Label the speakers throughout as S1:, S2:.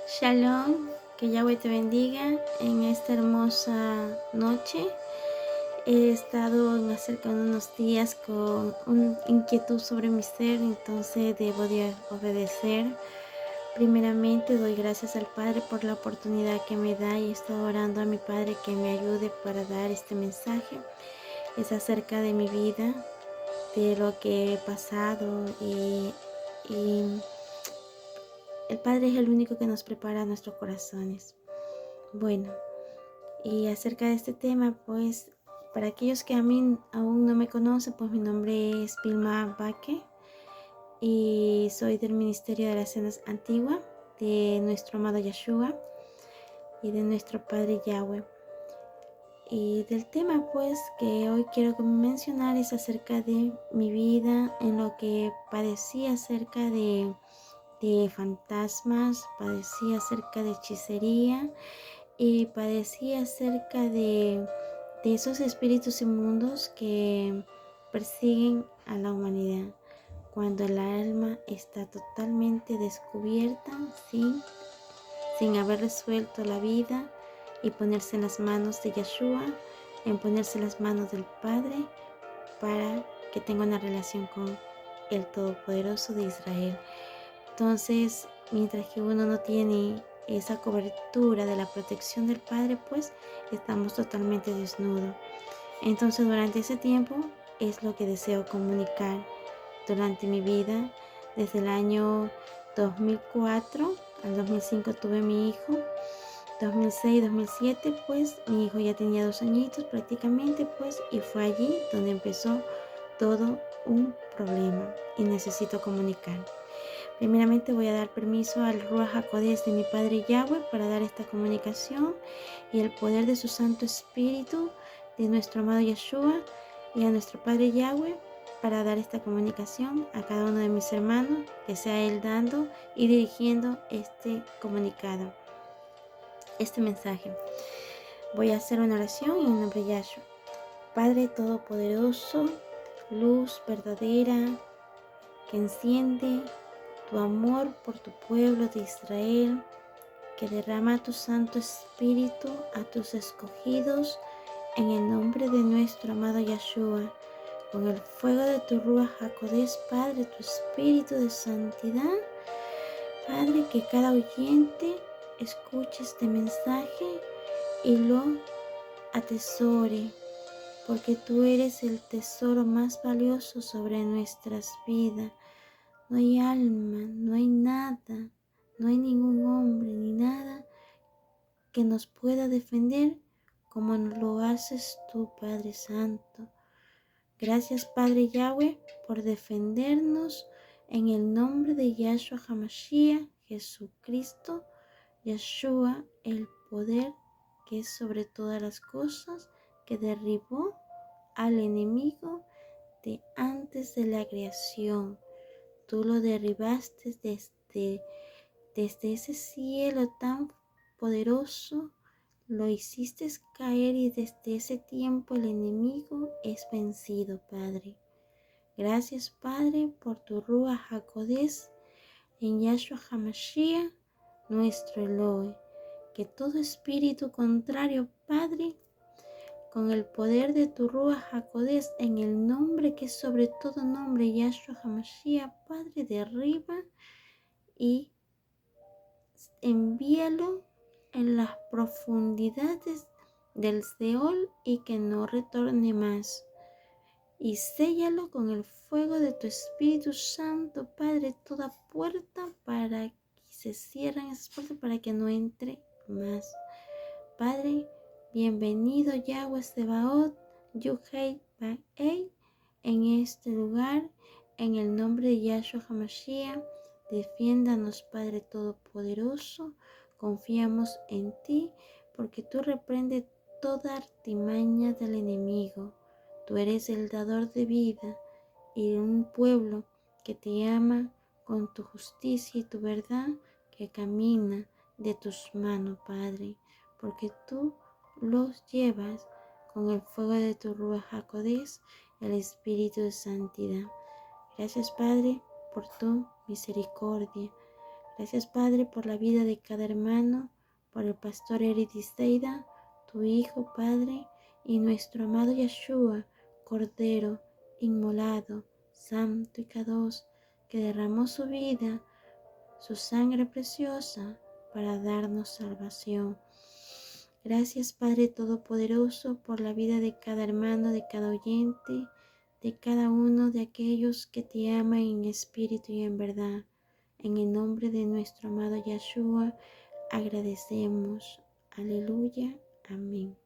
S1: Shalom, que Yahweh te bendiga en esta hermosa noche. He estado acerca de unos días con una inquietud sobre mi ser, entonces debo de obedecer. Primeramente doy gracias al Padre por la oportunidad que me da y he estado orando a mi Padre que me ayude para dar este mensaje. Es acerca de mi vida, de lo que he pasado y el Padre es el único que nos prepara nuestros corazones. Bueno, y acerca de este tema, pues, para aquellos que a mí aún no me conocen, pues mi nombre es Vilma Baque y soy del Ministerio de las Cenas Antigua de nuestro amado Yeshua y de nuestro Padre Yahweh. Y del tema, pues, que hoy quiero mencionar es acerca de mi vida, en lo que padecí acerca de fantasmas, padecí acerca de hechicería y padecí acerca de esos espíritus inmundos que persiguen a la humanidad cuando el alma está totalmente descubierta sin haber resuelto la vida y ponerse en las manos de Yeshua, en ponerse en las manos del Padre para que tenga una relación con el Todopoderoso de Israel. Entonces, mientras que uno no tiene esa cobertura de la protección del Padre, pues estamos totalmente desnudos. Entonces, durante ese tiempo es lo que deseo comunicar durante mi vida. Desde el año 2004 al 2005 tuve mi hijo. 2006, 2007, pues mi hijo ya tenía 2 añitos prácticamente, pues, y fue allí donde empezó todo un problema y necesito comunicar. Primeramente voy a dar permiso al Ruach HaKodesh de mi Padre Yahweh para dar esta comunicación y el poder de su Santo Espíritu de nuestro amado Yeshua y a nuestro Padre Yahweh para dar esta comunicación a cada uno de mis hermanos, que sea Él dando y dirigiendo este comunicado, este mensaje. Voy a hacer una oración en el nombre de Yahshua. Padre Todopoderoso, luz verdadera que enciende tu amor por tu pueblo de Israel, que derrama tu Santo Espíritu a tus escogidos en el nombre de nuestro amado Yeshua, con el fuego de tu Ruach HaKodesh, Padre, tu Espíritu de santidad. Padre, que cada oyente escuche este mensaje y lo atesore, porque tú eres el tesoro más valioso sobre nuestras vidas. No hay alma, no hay nada, no hay ningún hombre ni nada que nos pueda defender como lo haces tú, Padre Santo. Gracias, Padre Yahweh, por defendernos en el nombre de Yahshua HaMashiach, Jesucristo, Yeshua, el poder que es sobre todas las cosas, que derribó al enemigo de antes de la creación. Tú lo derribaste desde ese cielo tan poderoso, lo hiciste caer y desde ese tiempo el enemigo es vencido, Padre. Gracias, Padre, por tu Ruach HaKodesh en Yahshua HaMashiach, nuestro Elohe. Que todo espíritu contrario, Padre, con el poder de tu Ruach HaKodesh, en el nombre que es sobre todo nombre, Yahshua HaMashiach, Padre, derriba y envíalo en las profundidades del Seol y que no retorne más. Y séllalo con el fuego de tu Espíritu Santo, Padre, toda puerta para que se cierren esas puertas para que no entre más. Padre, bienvenido Yahweh Sebaot, Yuhei Ba'ei, en este lugar, en el nombre de Yahshua HaMashiach. Defiéndanos, Padre Todopoderoso, confiamos en ti, porque tú reprendes toda artimaña del enemigo. Tú eres el dador de vida y un pueblo que te ama con tu justicia y tu verdad, que camina de tus manos, Padre, porque tú los llevas con el fuego de tu Ruach HaKodesh, el Espíritu de santidad. Gracias, Padre, por tu misericordia. Gracias, Padre, por la vida de cada hermano, por el pastor Eridisteida, tu Hijo, Padre, y nuestro amado Yeshua, Cordero, inmolado, santo y cadoso, que derramó su vida, su sangre preciosa, para darnos salvación. Gracias, Padre Todopoderoso, por la vida de cada hermano, de cada oyente, de cada uno de aquellos que te aman en espíritu y en verdad. En el nombre de nuestro amado Yeshua, agradecemos. Aleluya. Amén.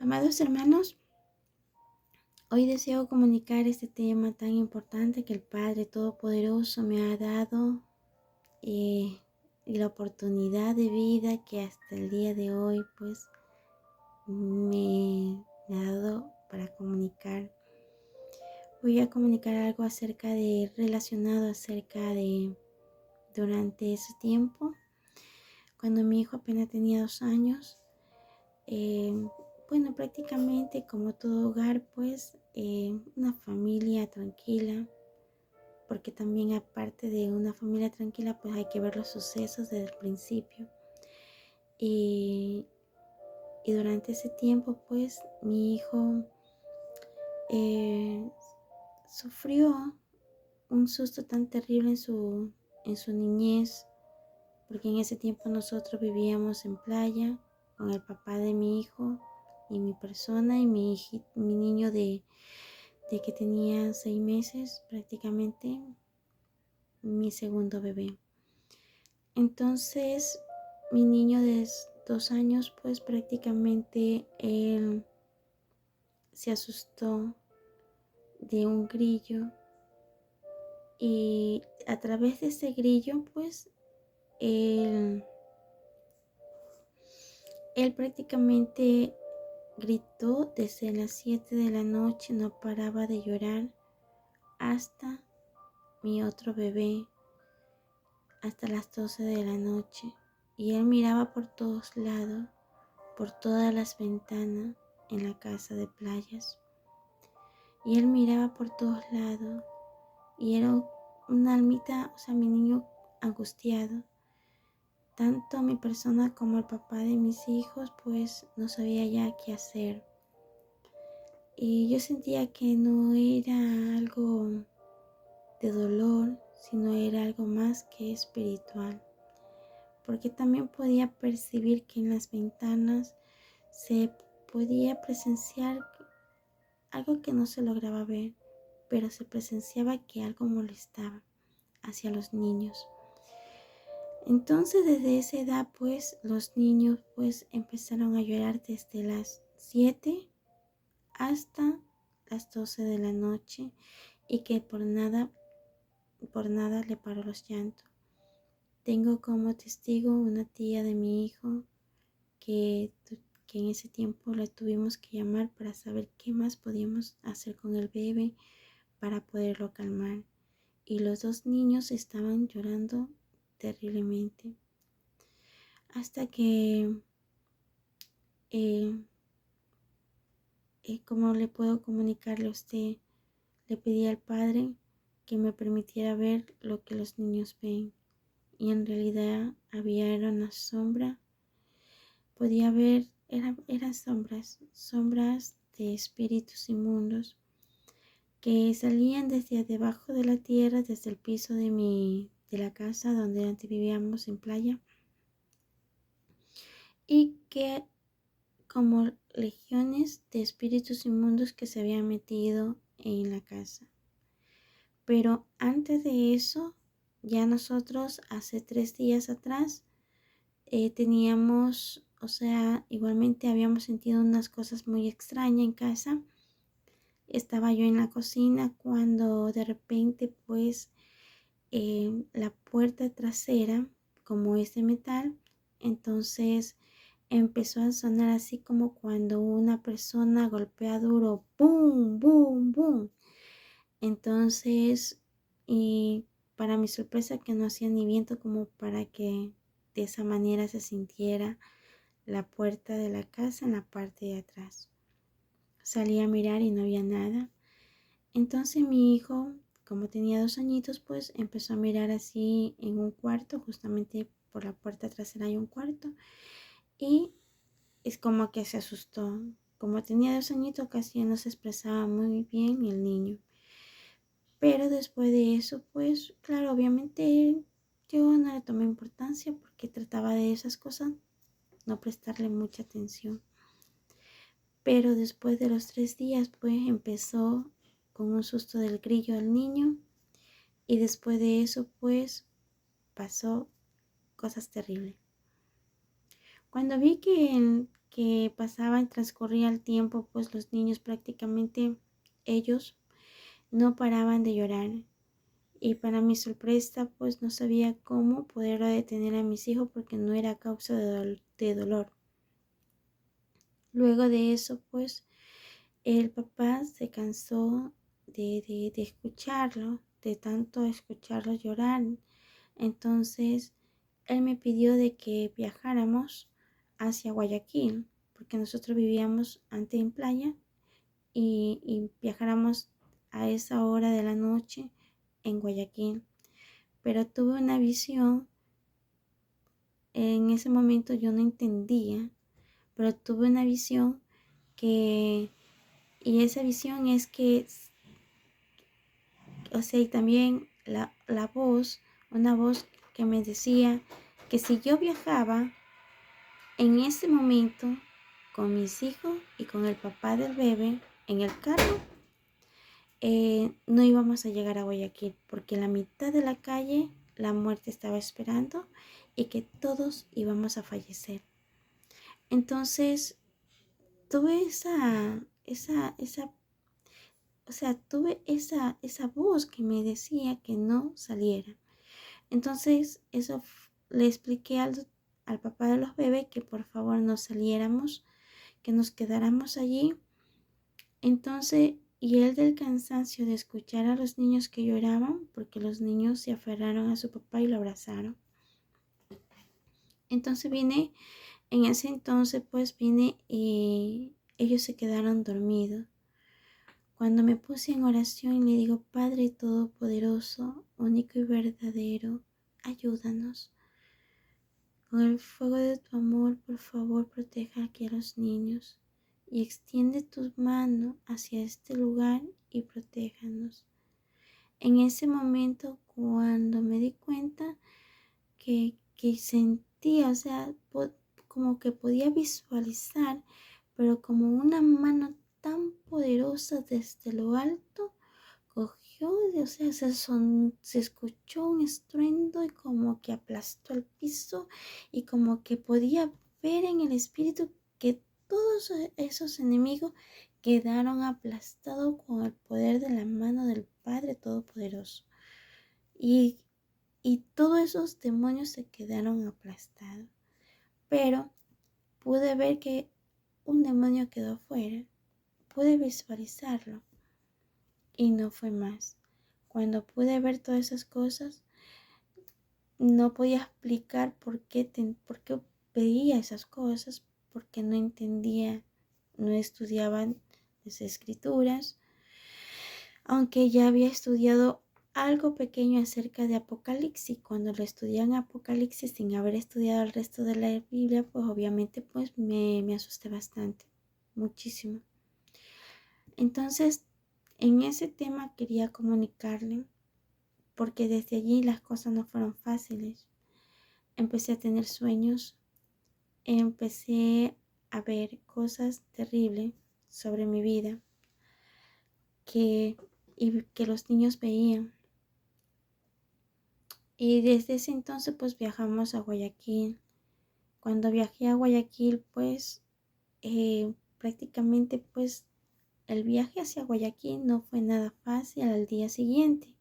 S1: Amados hermanos, hoy deseo comunicar este tema tan importante que el Padre Todopoderoso me ha dado y la oportunidad de vida que hasta el día de hoy pues me ha dado para comunicar. Voy a comunicar algo relacionado acerca de durante ese tiempo, cuando mi hijo apenas tenía 2 años. Bueno, prácticamente como todo hogar, pues una familia tranquila, porque también aparte de una familia tranquila, pues hay que ver los sucesos desde el principio. Y durante ese tiempo, pues mi hijo sufrió un susto tan terrible en su niñez, porque en ese tiempo nosotros vivíamos en playa con el papá de mi hijo y mi persona y mi niño de que tenía 6 meses, prácticamente mi segundo bebé. Entonces mi niño de 2 años, pues prácticamente él se asustó de un grillo, y a través de ese grillo pues él prácticamente gritó desde las 7 de la noche, no paraba de llorar hasta mi otro bebé, hasta las 12 de la noche. Y él miraba por todos lados, por todas las ventanas en la casa de playas. Y él miraba por todos lados y era una almita, o sea, mi niño angustiado. Tanto mi persona como el papá de mis hijos pues no sabía ya qué hacer. Y yo sentía que no era algo de dolor, sino era algo más que espiritual. Porque también podía percibir que en las ventanas se podía presenciar algo que no se lograba ver, pero se presenciaba que algo molestaba hacia los niños. Entonces desde esa edad pues los niños pues empezaron a llorar desde las 7 hasta las 12 de la noche, y que por nada le paró los llantos. Tengo como testigo una tía de mi hijo que en ese tiempo la tuvimos que llamar para saber qué más podíamos hacer con el bebé para poderlo calmar. Y los 2 niños estaban llorando terriblemente. Hasta que, ¿cómo le puedo comunicarle a usted? Le pedí al Padre que me permitiera ver lo que los niños ven. Y en realidad era una sombra. Podía ver, eran sombras de espíritus inmundos que salían desde debajo de la tierra, desde el piso de la casa donde antes vivíamos en playa, y que como legiones de espíritus inmundos que se habían metido en la casa. Pero antes de eso, ya nosotros hace 3 días atrás teníamos, o sea, igualmente habíamos sentido unas cosas muy extrañas en casa. Estaba yo en la cocina cuando de repente pues la puerta trasera, como es de metal, entonces empezó a sonar así como cuando una persona golpea duro, boom, boom, boom. Entonces, y para mi sorpresa que no hacía ni viento como para que de esa manera se sintiera la puerta de la casa en la parte de atrás. Salí a mirar y no había nada. Entonces mi hijo, como tenía 2 añitos, pues empezó a mirar así en un cuarto, justamente por la puerta trasera hay un cuarto, y es como que se asustó. Como tenía 2 añitos, casi no se expresaba muy bien el niño. Pero después de eso, pues claro, obviamente yo no le tomé importancia porque trataba de esas cosas, no prestarle mucha atención. Pero después de los 3 días, pues empezó con un susto del grillo al niño, y después de eso, pues pasó cosas terribles. Cuando vi que pasaba y transcurría el tiempo, pues los niños prácticamente, ellos no paraban de llorar. Y para mi sorpresa, pues no sabía cómo poder detener a mis hijos porque no era causa de dolor. Luego de eso, pues el papá se cansó de escucharlo, de tanto escucharlo llorar. Entonces, él me pidió de que viajáramos hacia Guayaquil, porque nosotros vivíamos antes en playa, y viajáramos a esa hora de la noche en Guayaquil. Pero tuve una visión, en ese momento yo no entendía, pero tuve una visión que, y esa visión es que, o sea, y también la voz, una voz que me decía que si yo viajaba en ese momento con mis hijos y con el papá del bebé en el carro, no íbamos a llegar a Guayaquil porque en la mitad de la calle la muerte estaba esperando y que todos íbamos a fallecer. Entonces tuve tuve esa voz que me decía que no saliera. Entonces le expliqué al papá de los bebés que por favor no saliéramos, que nos quedáramos allí. Entonces, y él del cansancio de escuchar a los niños que lloraban, porque los niños se aferraron a su papá y lo abrazaron. Entonces en ese entonces pues vine y ellos se quedaron dormidos. Cuando me puse en oración le digo, Padre Todopoderoso, único y verdadero, ayúdanos. Con el fuego de tu amor, por favor, proteja aquí a los niños y extiende tus manos hacia este lugar y protéjanos. En ese momento, cuando me di cuenta que sentía, o sea, como que podía visualizar, pero como una mano tan poderosa desde lo alto, cogió, o sea, se escuchó un estruendo y como que aplastó el piso y como que podía ver en el espíritu que todos esos enemigos quedaron aplastados con el poder de la mano del Padre Todopoderoso. Y todos esos demonios se quedaron aplastados. Pero pude ver que un demonio quedó afuera. Pude visualizarlo. Y no fue más. Cuando pude ver todas esas cosas, no podía explicar por qué veía esas cosas, porque no entendía, no estudiaba las escrituras, aunque ya había estudiado algo pequeño acerca de Apocalipsis. Cuando lo estudié en Apocalipsis sin haber estudiado el resto de la Biblia, pues obviamente pues me asusté bastante, muchísimo. Entonces, en ese tema quería comunicarle, porque desde allí las cosas no fueron fáciles. Empecé a tener sueños, empecé a ver cosas terribles sobre mi vida y que los niños veían. Y desde ese entonces pues viajamos a Guayaquil. Cuando viajé a Guayaquil pues prácticamente pues el viaje hacia Guayaquil no fue nada fácil al día siguiente.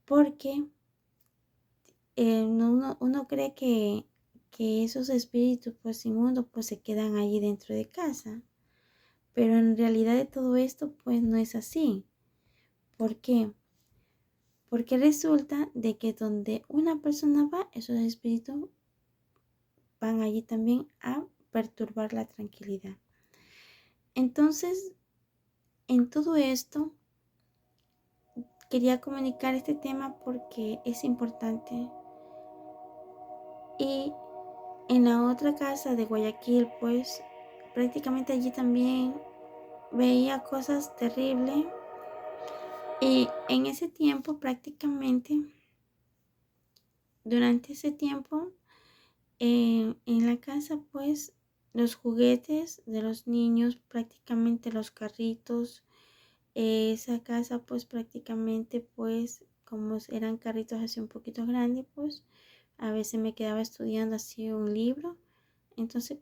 S1: Porque uno cree que esos espíritus pues inmundos pues se quedan allí dentro de casa. Pero en realidad de todo esto pues no es así. ¿Por qué? Porque resulta de que donde una persona va, esos espíritus van allí también a perturbar la tranquilidad. Entonces, en todo esto, quería comunicar este tema porque es importante. Y en la otra casa de Guayaquil, pues prácticamente allí también veía cosas terribles. Y en ese tiempo, prácticamente, durante ese tiempo, en la casa, pues, los juguetes de los niños, prácticamente los carritos, esa casa, pues, prácticamente, pues, como eran carritos así un poquito grandes, pues, a veces me quedaba estudiando así un libro. Entonces,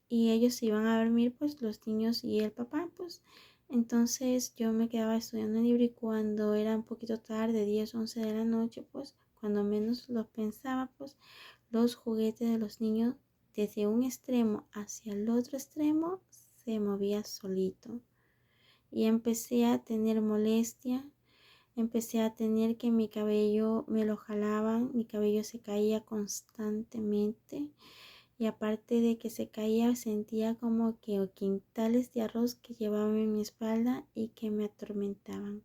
S1: y ellos se iban a dormir, pues, los niños y el papá, pues, entonces yo me quedaba estudiando el libro y cuando era un poquito tarde, 10 11 de la noche, pues, cuando menos lo pensaba, pues, los juguetes de los niños desde un extremo hacia el otro extremo se movía solito. Y empecé a tener molestia, empecé a tener que mi cabello me lo jalaban, mi cabello se caía constantemente. Y aparte de que se caía, sentía como que quintales de arroz que llevaba en mi espalda y que me atormentaban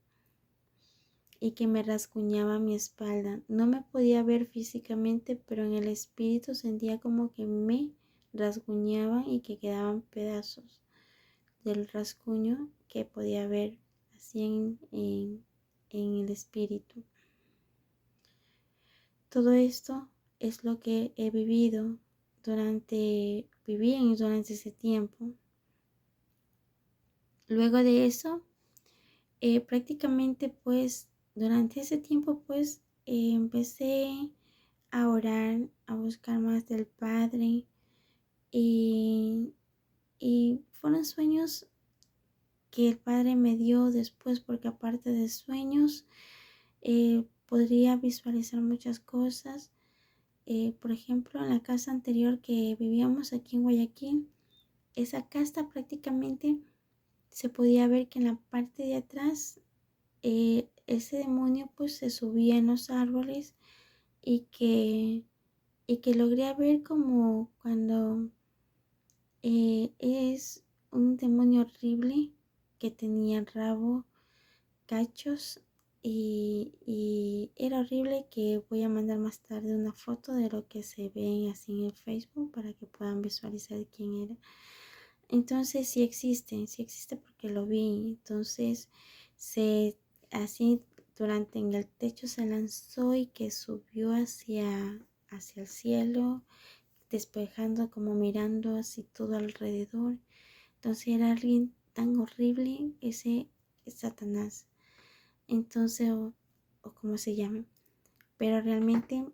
S1: y que me rasguñaba mi espalda. No me podía ver físicamente, pero en el espíritu sentía como que me rasguñaban y que quedaban pedazos del rasguño que podía ver así en el espíritu. Todo esto es lo que he vivido durante ese tiempo. Luego de eso, prácticamente pues durante ese tiempo pues empecé a orar, a buscar más del Padre y, y fueron sueños que el Padre me dio después porque aparte de sueños podría visualizar muchas cosas. Por ejemplo, en la casa anterior que vivíamos aquí en Guayaquil, esa casa prácticamente se podía ver que en la parte de atrás ese demonio pues se subía en los árboles y que logré ver como cuando es un demonio horrible que tenía rabo, cachos y era horrible, que voy a mandar más tarde una foto de lo que se ve así en el Facebook para que puedan visualizar quién era. Entonces sí existe porque lo vi. Entonces se así durante en el techo se lanzó y que subió hacia el cielo, despejando como mirando así todo alrededor. Entonces era alguien tan horrible, ese es Satanás. Entonces, o como se llame. Pero realmente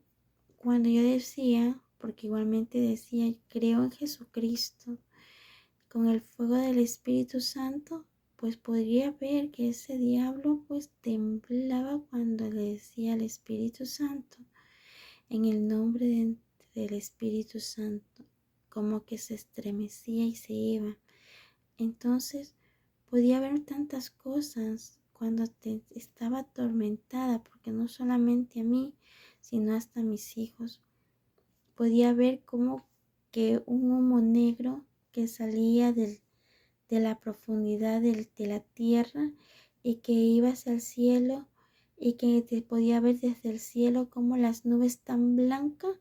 S1: cuando yo decía, porque igualmente decía, creo en Jesucristo, con el fuego del Espíritu Santo, pues podría ver que ese diablo pues temblaba cuando le decía al Espíritu Santo, en el nombre del Espíritu Santo, como que se estremecía y se iba. Entonces podía ver tantas cosas cuando estaba atormentada, porque no solamente a mí, sino hasta a mis hijos. Podía ver como que un humo negro que salía de la profundidad de la tierra y que iba hacia el cielo y que te podía ver desde el cielo como las nubes tan blancas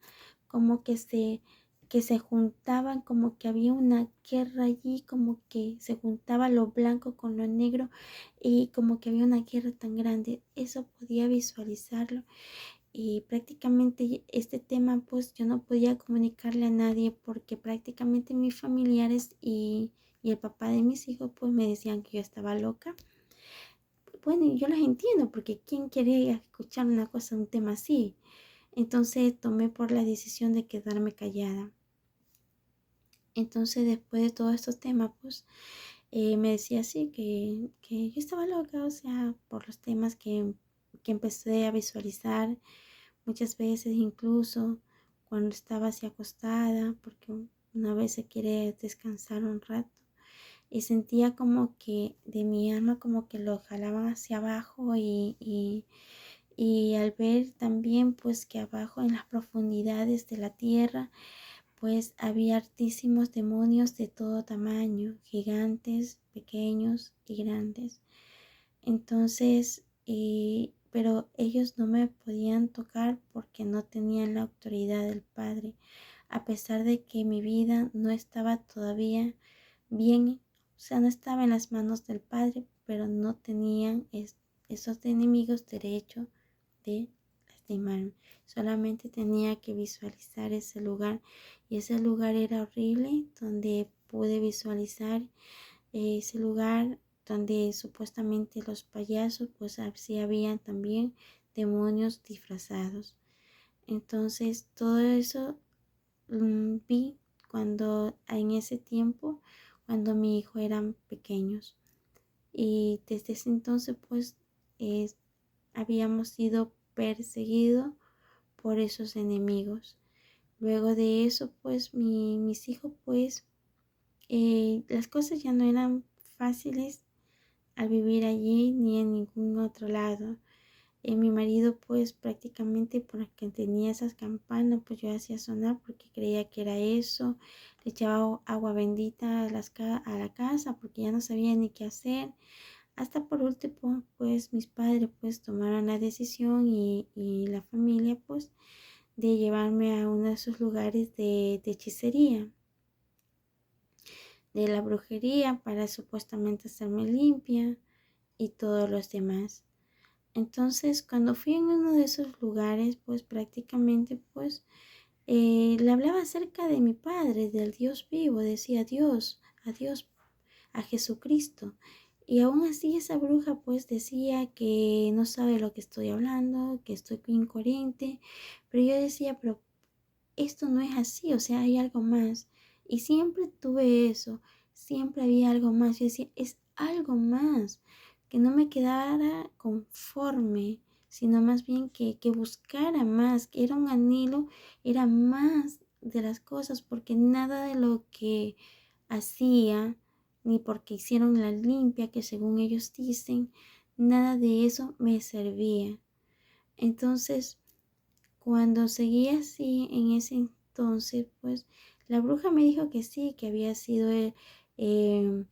S1: como que se juntaban, como que había una guerra allí, como que se juntaba lo blanco con lo negro y como que había una guerra tan grande. Eso podía visualizarlo y prácticamente este tema pues yo no podía comunicarle a nadie porque prácticamente mis familiares y el papá de mis hijos pues me decían que yo estaba loca. Bueno, yo los entiendo porque ¿quién quiere escuchar una cosa, un tema así? Entonces tomé por la decisión de quedarme callada. Entonces después de todos estos temas pues me decía así que yo estaba loca, o sea, por los temas que empecé a visualizar muchas veces, incluso cuando estaba así acostada, porque una vez se quiere descansar un rato y sentía como que de mi alma como que lo jalaban hacia abajo y al ver también pues que abajo en las profundidades de la tierra pues había altísimos demonios de todo tamaño, gigantes, pequeños y grandes. Entonces pero ellos no me podían tocar porque no tenían la autoridad del Padre, a pesar de que mi vida no estaba todavía bien, o sea, no estaba en las manos del Padre, pero no tenían esos enemigos derecho de lastimarme. Solamente tenía que visualizar ese lugar, y ese lugar era horrible, donde pude visualizar ese lugar donde supuestamente los payasos, pues así habían también demonios disfrazados. Entonces todo eso vi cuando en ese tiempo, cuando mi hijo eran pequeños. Y desde ese entonces pues eh, habíamos sido perseguidos por esos enemigos. Luego de eso pues mis hijos pues las cosas ya no eran fáciles al vivir allí ni en ningún otro lado. Mi marido pues prácticamente porque tenía esas campanas pues yo hacía sonar porque creía que era eso. Le echaba agua bendita a la casa porque ya no sabía ni qué hacer. Hasta por último pues mis padres pues tomaron la decisión y la familia pues de llevarme a uno de esos lugares de hechicería, de la brujería, para supuestamente hacerme limpia y todos los demás. Entonces, cuando fui en uno de esos lugares, pues prácticamente, pues, le hablaba acerca de mi Padre, del Dios vivo, decía a Dios, a Jesucristo. Y aún así esa bruja, pues, decía que no sabe lo que estoy hablando, que estoy incoherente. Pero yo decía, pero esto no es así, o sea, hay algo más. Y siempre tuve eso, siempre había algo más. Yo decía, es algo más, que no me quedara conforme, sino más bien que buscara más, que era un anhelo, era más de las cosas, porque nada de lo que hacía, ni porque hicieron la limpia, que según ellos dicen, nada de eso me servía. Entonces, cuando seguí así en ese entonces, pues la bruja me dijo que sí, eh,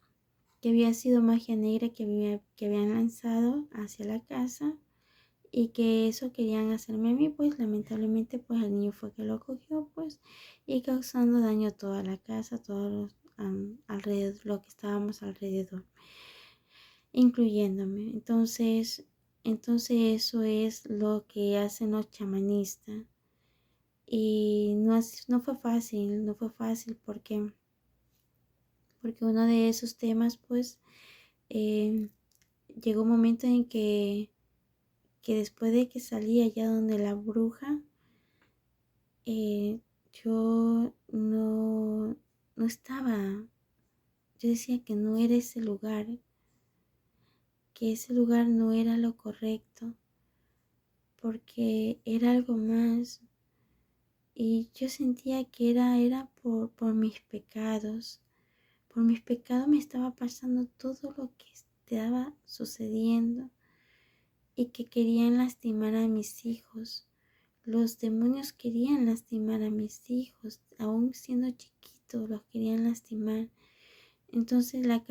S1: que había sido magia negra que habían lanzado hacia la casa y que eso querían hacerme a mí, pues lamentablemente pues el niño fue que lo cogió, pues, y causando daño a toda la casa, todos los alrededor, lo que estábamos alrededor, incluyéndome. Entonces eso es lo que hacen los chamanistas. Y no fue fácil, no fue fácil porque uno de esos temas, pues, eh, llegó un momento en que después de que salí allá donde la bruja, yo no estaba, yo decía que no era ese lugar, que ese lugar no era lo correcto, porque era algo más. Y yo sentía que era por mis pecados. Por mis pecados me estaba pasando todo lo que estaba sucediendo y que querían lastimar a mis hijos. Los demonios querían lastimar a mis hijos, aún siendo chiquitos, los querían lastimar. Entonces la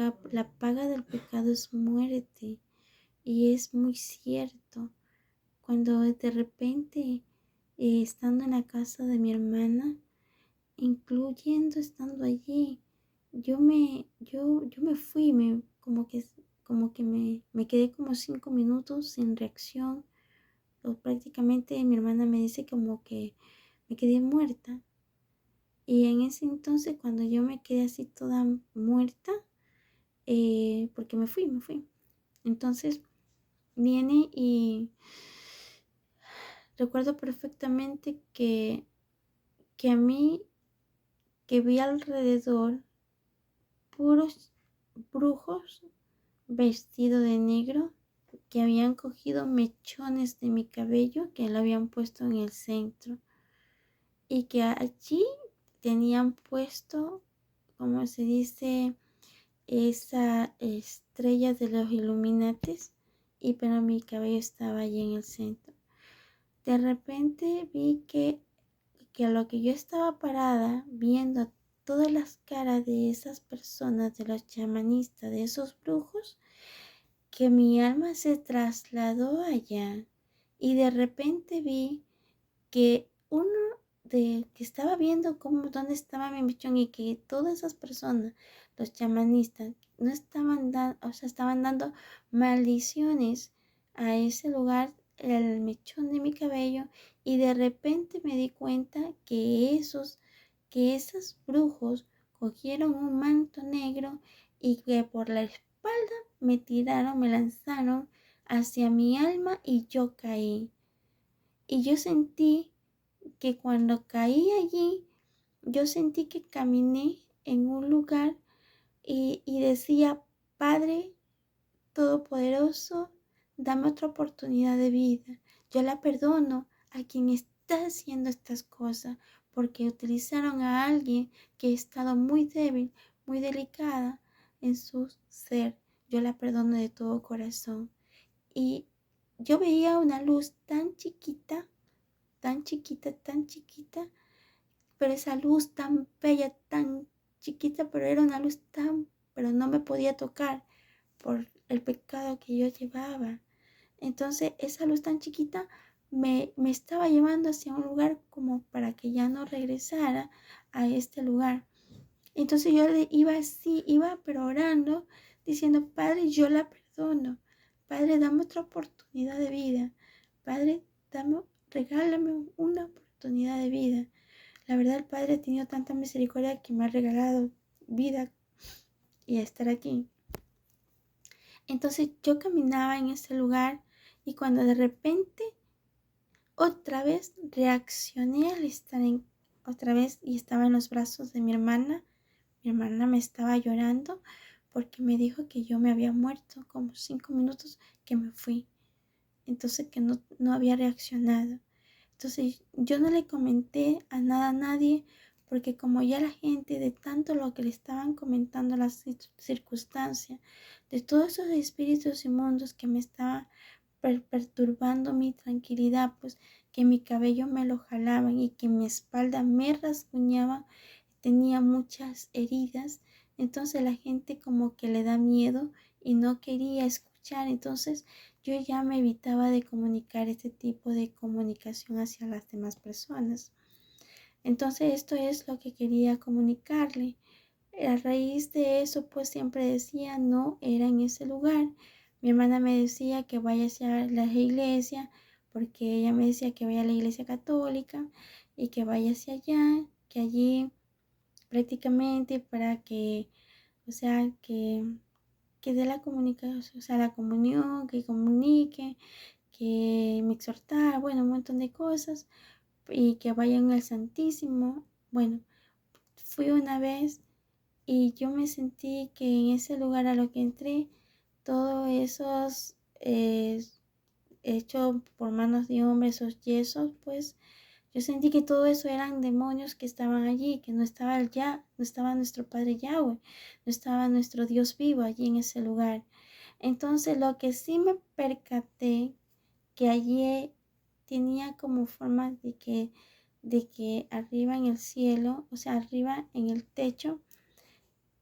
S1: paga del pecado es muerte, y es muy cierto. Cuando de repente, estando en la casa de mi hermana, incluyendo estando allí, yo me fui, me quedé como 5 minutos sin reacción, o prácticamente mi hermana me dice como que me quedé muerta. Y en ese entonces, cuando yo me quedé así toda muerta, porque me fui. Entonces viene y recuerdo perfectamente que a mí, que vi alrededor puros brujos vestidos de negro, que habían cogido mechones de mi cabello que lo habían puesto en el centro, y que allí tenían puesto, como se dice, esa estrella de los Illuminates, y pero mi cabello estaba allí en el centro. De repente vi que a lo que yo estaba parada viendo todas las caras de esas personas, de los chamanistas, de esos brujos, que mi alma se trasladó allá y de repente vi que uno de que estaba viendo cómo dónde estaba mi mechón y que todas esas personas, los chamanistas, no estaban dando, o sea, estaban dando maldiciones a ese lugar, el mechón de mi cabello, y de repente me di cuenta que esos brujos cogieron un manto negro y que por la espalda me tiraron, me lanzaron hacia mi alma y yo caí. Y yo sentí que cuando caí allí, yo sentí que caminé en un lugar y decía, Padre Todopoderoso, dame otra oportunidad de vida. Yo la perdono a quien está haciendo estas cosas porque utilizaron a alguien que ha estado muy débil, muy delicada en su ser. Yo la perdono de todo corazón. Y yo veía una luz tan chiquita, pero esa luz tan bella, tan chiquita, pero era una luz pero no me podía tocar por el pecado que yo llevaba. Entonces esa luz tan chiquita me estaba llevando hacia un lugar como para que ya no regresara a este lugar. Entonces yo iba así, iba pero orando, diciendo, Padre, yo la perdono. Padre, dame otra oportunidad de vida. Padre, regálame una oportunidad de vida. La verdad, el Padre ha tenido tanta misericordia que me ha regalado vida y estar aquí. Entonces yo caminaba en ese lugar y cuando de repente otra vez reaccioné al estar otra vez y estaba en los brazos de mi hermana. Mi hermana me estaba llorando porque me dijo que yo me había muerto como 5 minutos que me fui. Entonces que no había reaccionado. Entonces yo no le comenté a nadie porque como ya la gente de tanto lo que le estaban comentando las circunstancias, de todos esos espíritus inmundos que me estaban perturbando mi tranquilidad, pues que mi cabello me lo jalaban y que mi espalda me rasguñaba, tenía muchas heridas, entonces la gente como que le da miedo y no quería escuchar, entonces yo ya me evitaba de comunicar este tipo de comunicación hacia las demás personas. Entonces esto es lo que quería comunicarle. A raíz de eso, pues siempre decía, no, era en ese lugar. Mi hermana me decía que vaya hacia la iglesia, porque ella me decía que vaya a la iglesia católica y que vaya hacia allá, que allí prácticamente para que, o sea, que dé la comunicación, o sea, la comunión, que comunique, que me exhortara, bueno, un montón de cosas, y que vayan al Santísimo. Bueno, fui una vez y yo me sentí que en ese lugar a lo que entré, todos esos hechos por manos de hombres, esos yesos, pues yo sentí que todo eso eran demonios que estaban allí, que no estaba nuestro Padre Yahweh, no estaba nuestro Dios vivo allí en ese lugar. Entonces lo que sí me percaté, que allí tenía como forma de que arriba en el cielo, o sea, arriba en el techo,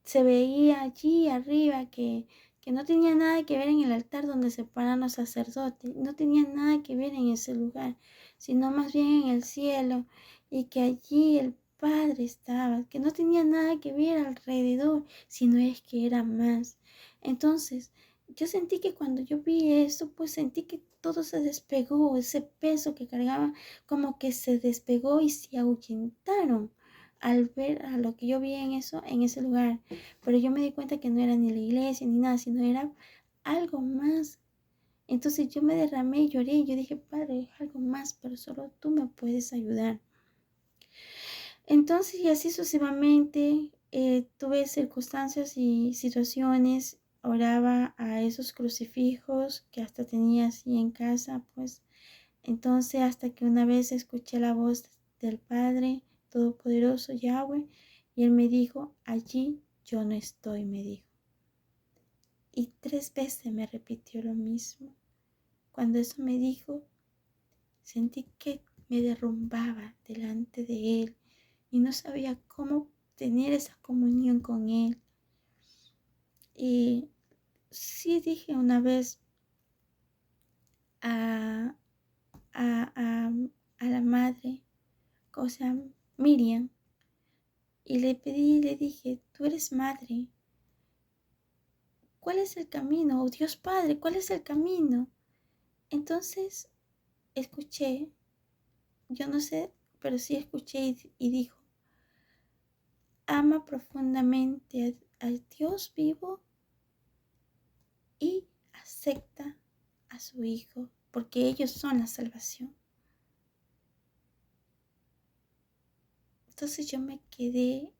S1: se veía allí arriba que no tenía nada que ver en el altar donde se paran los sacerdotes, no tenía nada que ver en ese lugar, sino más bien en el cielo, y que allí el Padre estaba, que no tenía nada que ver alrededor, sino es que era más. Entonces, yo sentí que cuando yo vi eso, pues sentí que todo se despegó, ese peso que cargaba, como que se despegó y se ahuyentaron al ver a lo que yo vi en ese lugar. Pero yo me di cuenta que no era ni la iglesia ni nada, sino era algo más. Entonces yo me derramé y lloré y yo dije, Padre, es algo más, pero solo tú me puedes ayudar. Entonces y así sucesivamente tuve circunstancias y situaciones, oraba a esos crucifijos que hasta tenía así en casa, pues entonces hasta que una vez escuché la voz del Padre Todopoderoso Yahweh y Él me dijo, allí yo no estoy, me dijo. Y 3 veces me repitió lo mismo. Cuando eso me dijo, sentí que me derrumbaba delante de Él y no sabía cómo tener esa comunión con Él. Y sí dije una vez a, a, a, a la madre, o sea, Miriam, y le pedí, le dije, tú eres madre, ¿cuál es el camino? Oh Dios Padre, ¿cuál es el camino? Entonces escuché, yo no sé, pero sí escuché y dijo, ama profundamente al Dios vivo y acepta a su Hijo, porque ellos son la salvación. Entonces yo me quedé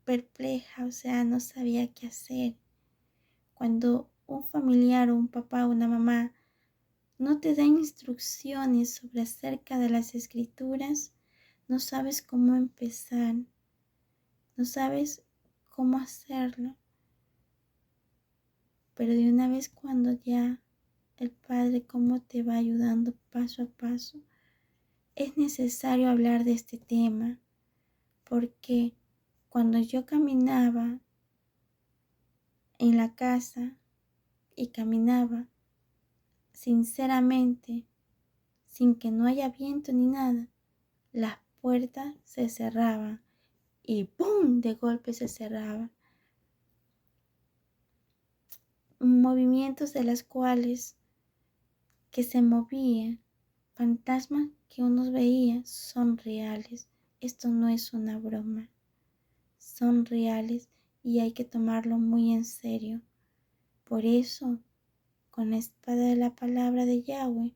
S1: perpleja, o sea, no sabía qué hacer. Cuando un familiar o un papá o una mamá no te da instrucciones sobre acerca de las escrituras, no sabes cómo empezar, no sabes cómo hacerlo. Pero de una vez cuando ya el Padre cómo te va ayudando paso a paso, es necesario hablar de este tema, porque cuando yo caminaba en la casa y caminaba sinceramente, sin que no haya viento ni nada, las puertas se cerraban y ¡pum! De golpe se cerraban. Movimientos de las cuales que se movían, fantasmas que uno veía, son reales. Esto no es una broma, son reales y hay que tomarlo muy en serio. Por eso, con la espada de la palabra de Yahweh,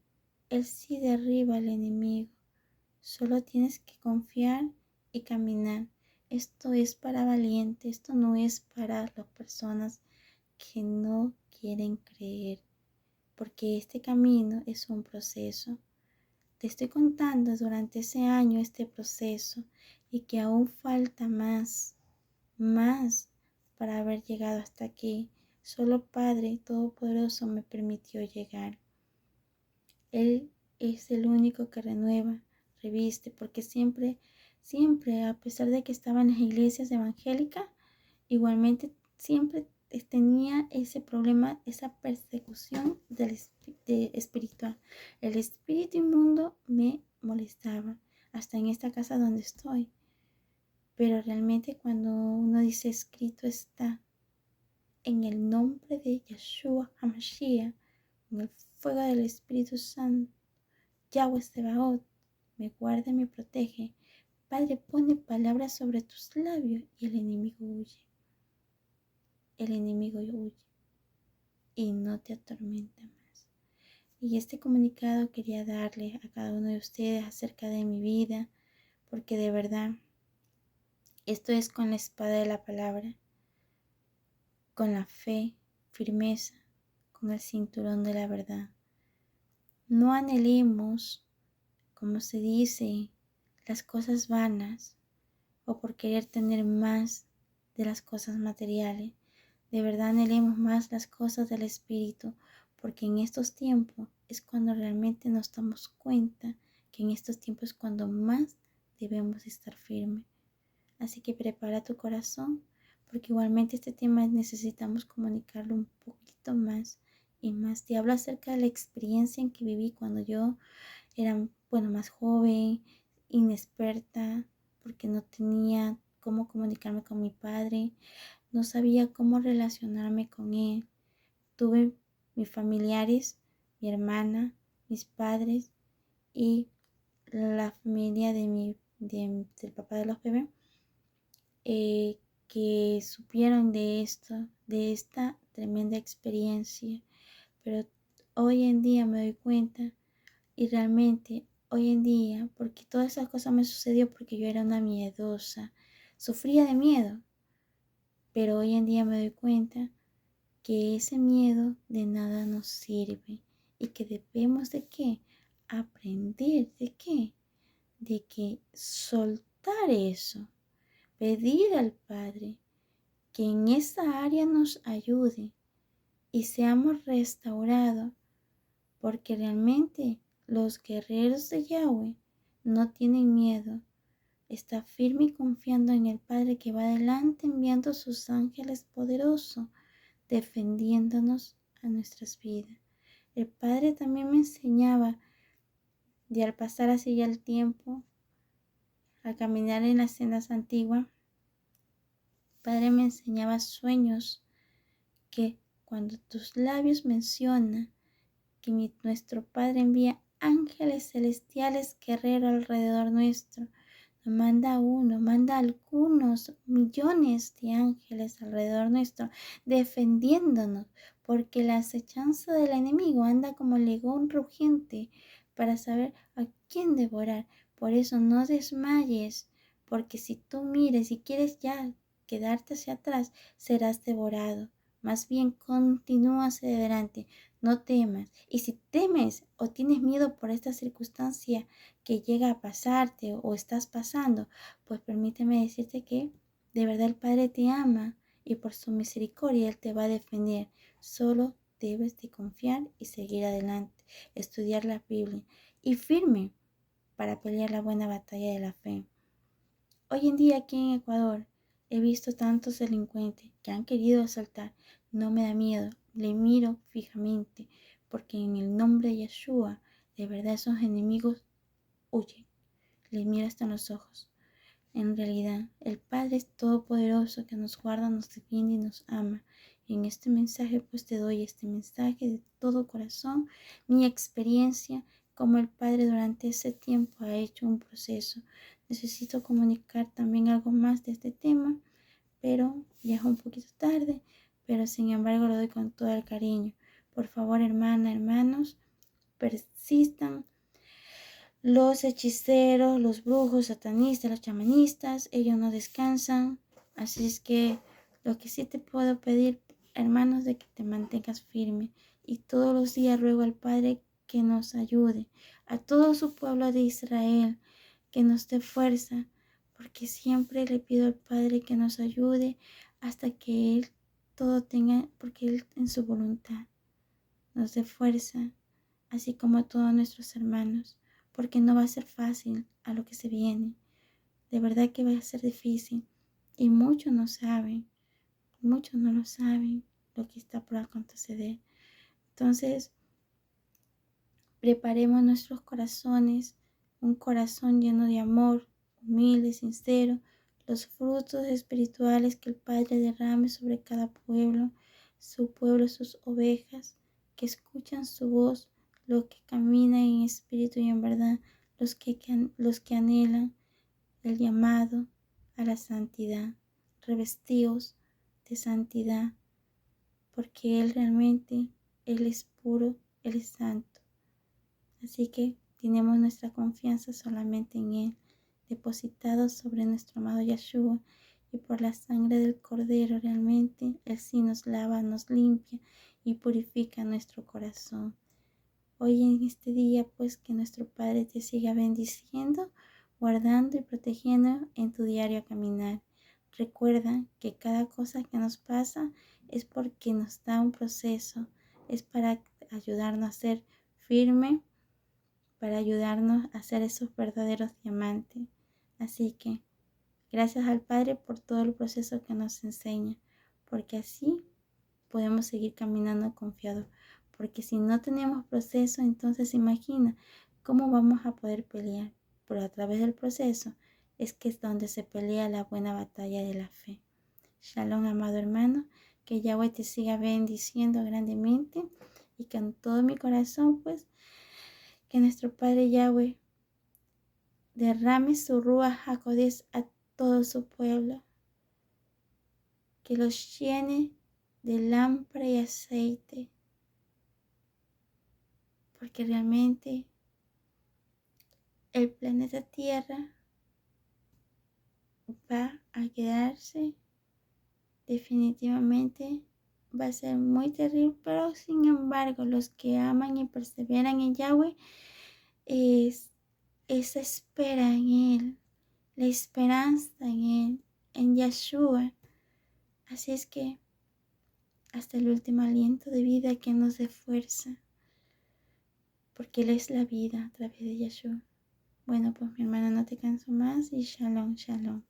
S1: Él sí derriba al enemigo. Solo tienes que confiar y caminar. Esto es para valientes, esto no es para las personas que no quieren creer, porque este camino es un proceso. Te estoy contando durante ese año este proceso y que aún falta más para haber llegado hasta aquí. Solo Padre Todopoderoso me permitió llegar. Él es el único que renueva, reviste, porque siempre, a pesar de que estaba en las iglesias evangélicas, igualmente siempre tenía ese problema, esa persecución espiritual. El espíritu inmundo me molestaba, hasta en esta casa donde estoy. Pero realmente cuando uno dice escrito está, en el nombre de Yeshua HaMashiach, en el fuego del Espíritu Santo, Yahweh Sebaot, me guarda y me protege. Padre, pone palabras sobre tus labios y el enemigo huye. El enemigo huye y no te atormenta más. Y este comunicado quería darle a cada uno de ustedes acerca de mi vida, porque de verdad, esto es con la espada de la palabra, con la fe, firmeza, con el cinturón de la verdad. No anhelemos, como se dice, las cosas vanas o por querer tener más de las cosas materiales. De verdad anhelemos más las cosas del Espíritu, porque en estos tiempos es cuando realmente nos damos cuenta que en estos tiempos es cuando más debemos estar firmes. Así que prepara tu corazón, porque igualmente este tema necesitamos comunicarlo un poquito más y más. Te hablo acerca de la experiencia en que viví cuando yo era, más joven, inexperta, porque no tenía cómo comunicarme con mi padre, no sabía cómo relacionarme con él. Tuve mis familiares, mi hermana, mis padres y la familia del papá de los bebés, que supieron de esto, de esta tremenda experiencia. Pero hoy en día me doy cuenta y realmente hoy en día, porque todas esas cosas me sucedió porque yo era una miedosa, sufría de miedo, pero hoy en día me doy cuenta que ese miedo de nada nos sirve y que debemos de qué, aprender de qué, de que soltar eso, pedir al Padre que en esa área nos ayude y seamos restaurados, porque realmente los guerreros de Yahweh no tienen miedo. Está firme y confiando en el Padre que va adelante enviando sus ángeles poderosos defendiéndonos a nuestras vidas. El Padre también me enseñaba de al pasar así ya el tiempo, al caminar en las sendas antiguas, el Padre me enseñaba sueños que cuando tus labios mencionan que nuestro Padre envía ángeles celestiales guerreros alrededor nuestro, no manda uno, manda algunos millones de ángeles alrededor nuestro, defendiéndonos, porque la acechanza del enemigo anda como león rugiente para saber a quién devorar. Por eso no desmayes, porque si tú mires y quieres ya quedarte hacia atrás, serás devorado. Más bien continúa hacia adelante, no temas. Y si temes o tienes miedo por esta circunstancia que llega a pasarte o estás pasando, pues permíteme decirte que de verdad el Padre te ama y por su misericordia Él te va a defender. Solo debes de confiar y seguir adelante, estudiar la Biblia y firme para pelear la buena batalla de la fe. Hoy en día aquí en Ecuador he visto tantos delincuentes que han querido asaltar. No me da miedo, le miro fijamente, porque en el nombre de Yeshua, de verdad esos enemigos huyen. Les miro hasta en los ojos. En realidad, el Padre es todopoderoso que nos guarda, nos defiende y nos ama. Y en este mensaje pues te doy este mensaje de todo corazón, mi experiencia, como el Padre durante ese tiempo ha hecho un proceso. Necesito comunicar también algo más de este tema, pero ya es un poquito tarde, pero sin embargo lo doy con todo el cariño. Por favor, hermana, hermanos, persistan. Los hechiceros, los brujos, satanistas, los chamanistas, ellos no descansan. Así es que lo que sí te puedo pedir, hermanos, de que te mantengas firme. Y todos los días ruego al Padre que nos ayude. A todo su pueblo de Israel, que nos dé fuerza. Porque siempre le pido al Padre que nos ayude hasta que Él todo tenga, porque Él en su voluntad nos dé fuerza, así como a todos nuestros hermanos, porque no va a ser fácil a lo que se viene. De verdad que va a ser difícil y muchos no saben, muchos no lo saben lo que está por acontecer. Entonces, preparemos nuestros corazones, un corazón lleno de amor, humilde, sincero, los frutos espirituales que el Padre derrame sobre cada pueblo, su pueblo, sus ovejas, que escuchan su voz, los que caminan en espíritu y en verdad, los que anhelan el llamado a la santidad, revestidos de santidad, porque Él realmente, Él es puro, Él es santo. Así que tenemos nuestra confianza solamente en Él, depositado sobre nuestro amado Yeshua, y por la sangre del Cordero realmente Él sí nos lava, nos limpia y purifica nuestro corazón. Hoy en este día pues que nuestro Padre te siga bendiciendo, guardando y protegiendo en tu diario caminar. Recuerda que cada cosa que nos pasa es porque nos da un proceso, es para ayudarnos a ser firme, para ayudarnos a ser esos verdaderos diamantes. Así que gracias al Padre por todo el proceso que nos enseña, porque así podemos seguir caminando confiados. Porque si no tenemos proceso, entonces imagina cómo vamos a poder pelear. Pero a través del proceso es que es donde se pelea la buena batalla de la fe. Shalom, amado hermano, que Yahweh te siga bendiciendo grandemente y con todo mi corazón, pues, que nuestro Padre Yahweh derrame su Ruach HaKodesh a todo su pueblo, que los llene de lámpara y aceite, porque realmente el planeta Tierra va a quedarse, definitivamente va a ser muy terrible, pero sin embargo los que aman y perseveran en Yahweh es esa espera en Él, la esperanza en Él, en Yeshua. Así es que hasta el último aliento de vida que nos dé fuerza, porque Él es la vida a través de Yeshua. Bueno, pues mi hermana, no te canso más y shalom, shalom.